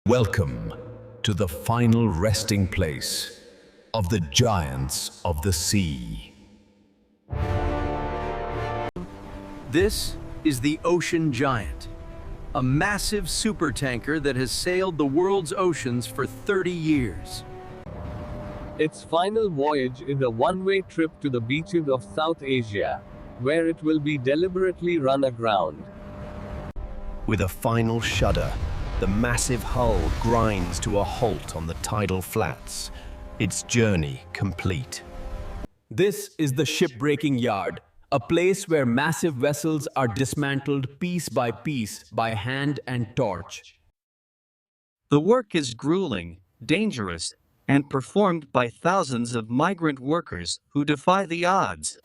Welcome to the final resting place of the giants of the sea. This is the Ocean Giant, a massive supertanker that has sailed the world's oceans for 30 years. Its final voyage is a one-way trip to the beaches of South Asia, where it will be deliberately run aground. With a final shudder, the massive hull grinds to a halt on the tidal flats, its journey complete. This is the shipbreaking yard, a place where massive vessels are dismantled piece by hand and torch. The work is grueling, dangerous, and performed by thousands of migrant workers who defy the odds.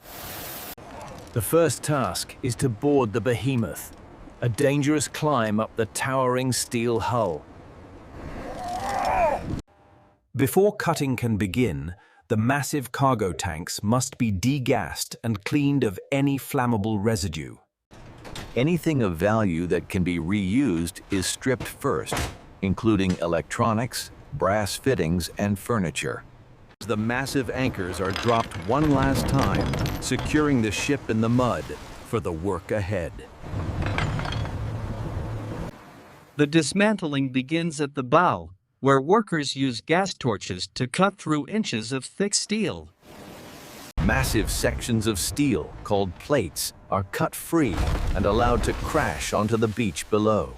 The first task is to board the behemoth, a dangerous climb up the towering steel hull. Before cutting can begin, the massive cargo tanks must be degassed and cleaned of any flammable residue. Anything of value that can be reused is stripped first, including electronics, brass fittings, and furniture. The massive anchors are dropped one last time, securing the ship in the mud for the work ahead. The dismantling begins at the bow, where workers use gas torches to cut through inches of thick steel. Massive sections of steel, called plates, are cut free and allowed to crash onto the beach below.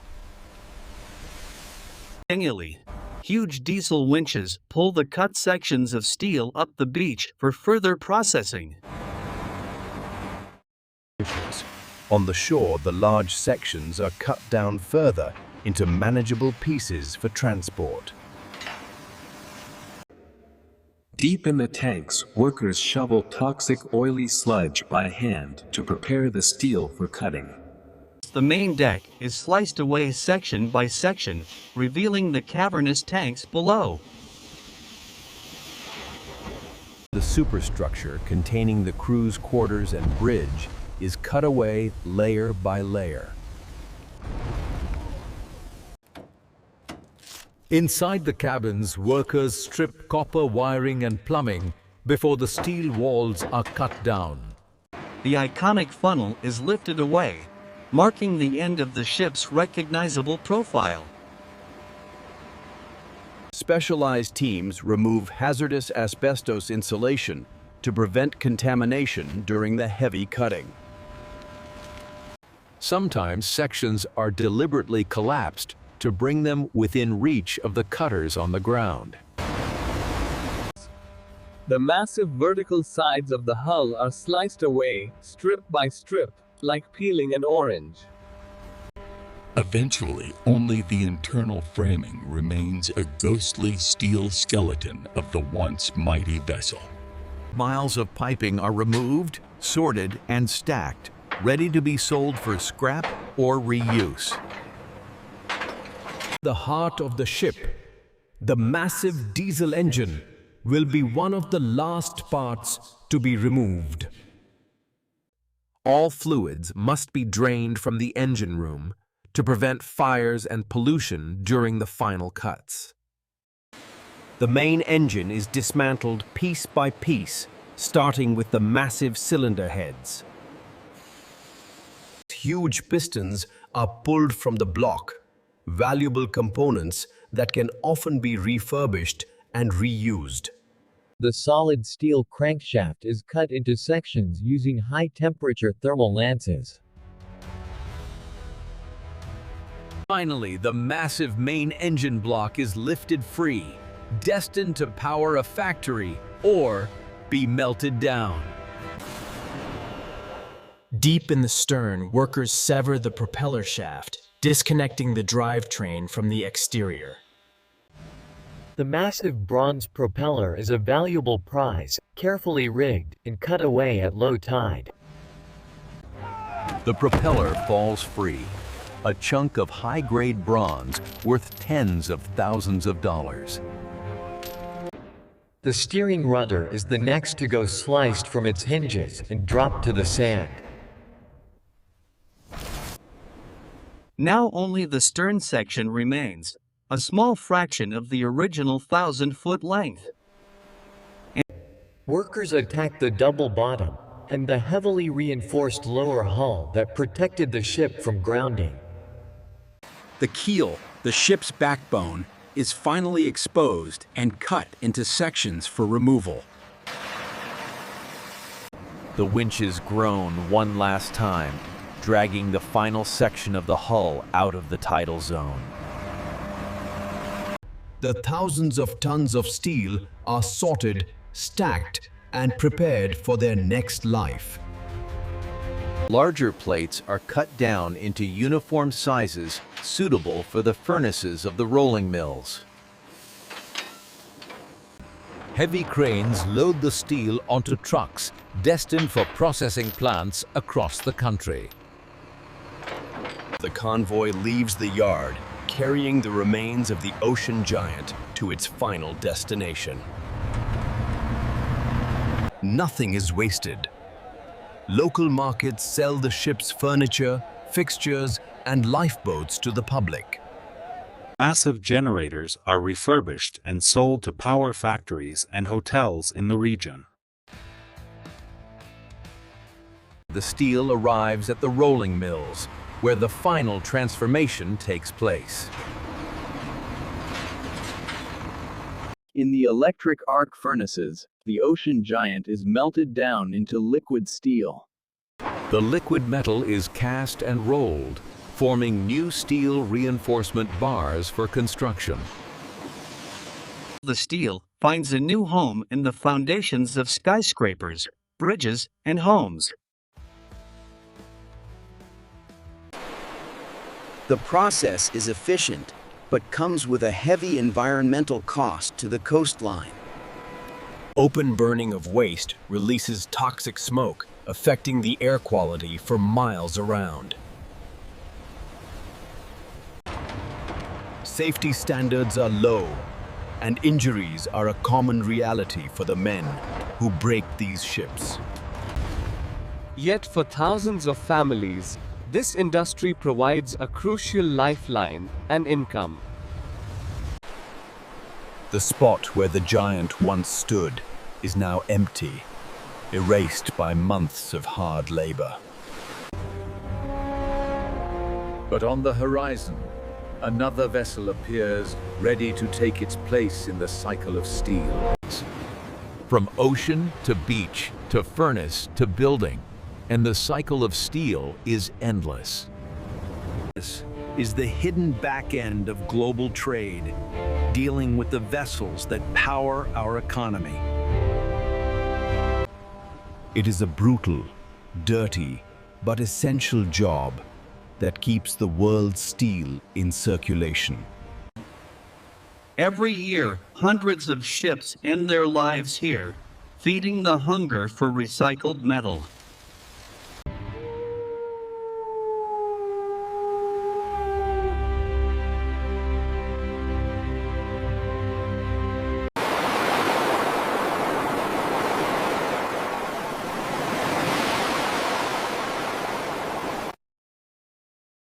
Annually, huge diesel winches pull the cut sections of steel up the beach for further processing. On the shore, the large sections are cut down further into manageable pieces for transport. Deep in the tanks, workers shovel toxic oily sludge by hand to prepare the steel for cutting. The main deck is sliced away section by section, revealing the cavernous tanks below. The superstructure containing the crew's quarters and bridge is cut away layer by layer. Inside the cabins, workers strip copper wiring and plumbing before the steel walls are cut down. The iconic funnel is lifted away, marking the end of the ship's recognizable profile. Specialized teams remove hazardous asbestos insulation to prevent contamination during the heavy cutting. Sometimes sections are deliberately collapsed to bring them within reach of the cutters on the ground. The massive vertical sides of the hull are sliced away, strip by strip, like peeling an orange. Eventually, only the internal framing remains a ghostly steel skeleton of the once mighty vessel. Miles of piping are removed, sorted, and stacked, ready to be sold for scrap or reuse. The heart of the ship, the massive diesel engine, will be one of the last parts to be removed. All fluids must be drained from the engine room to prevent fires and pollution during the final cuts. The main engine is dismantled piece by piece, starting with the massive cylinder heads. Huge pistons are pulled from the block, valuable components that can often be refurbished and reused. The solid steel crankshaft is cut into sections using high-temperature thermal lances. Finally, the massive main engine block is lifted free, destined to power a factory or be melted down. Deep in the stern, workers sever the propeller shaft, disconnecting the drivetrain from the exterior. The massive bronze propeller is a valuable prize, carefully rigged and cut away at low tide. The propeller falls free, a chunk of high-grade bronze worth tens of thousands of dollars. The steering rudder is the next to go, sliced from its hinges and dropped to the sand. Now only the stern section remains, a small fraction of the original 1,000-foot length. Workers attacked the double bottom and the heavily reinforced lower hull that protected the ship from grounding. The keel, the ship's backbone, is finally exposed and cut into sections for removal. The winches groan one last time, dragging the final section of the hull out of the tidal zone. The thousands of tons of steel are sorted, stacked, and prepared for their next life. Larger plates are cut down into uniform sizes suitable for the furnaces of the rolling mills. Heavy cranes load the steel onto trucks destined for processing plants across the country. The convoy leaves the yard, carrying the remains of the ocean giant to its final destination. Nothing is wasted. Local markets sell the ship's furniture, fixtures, and lifeboats to the public. Massive generators are refurbished and sold to power factories and hotels in the region. The steel arrives at the rolling mills, where the final transformation takes place. In the electric arc furnaces, the ocean giant is melted down into liquid steel. The liquid metal is cast and rolled, forming new steel reinforcement bars for construction. The steel finds a new home in the foundations of skyscrapers, bridges, and homes. The process is efficient, but comes with a heavy environmental cost to the coastline. Open burning of waste releases toxic smoke, affecting the air quality for miles around. Safety standards are low, and injuries are a common reality for the men who break these ships. Yet for thousands of families, this industry provides a crucial lifeline and income. The spot where the giant once stood is now empty, erased by months of hard labor. But on the horizon, another vessel appears, ready to take its place in the cycle of steel. From ocean to beach to furnace to building, and the cycle of steel is endless. This is the hidden back end of global trade, dealing with the vessels that power our economy. It is a brutal, dirty, but essential job that keeps the world's steel in circulation. Every year, hundreds of ships end their lives here, feeding the hunger for recycled metal.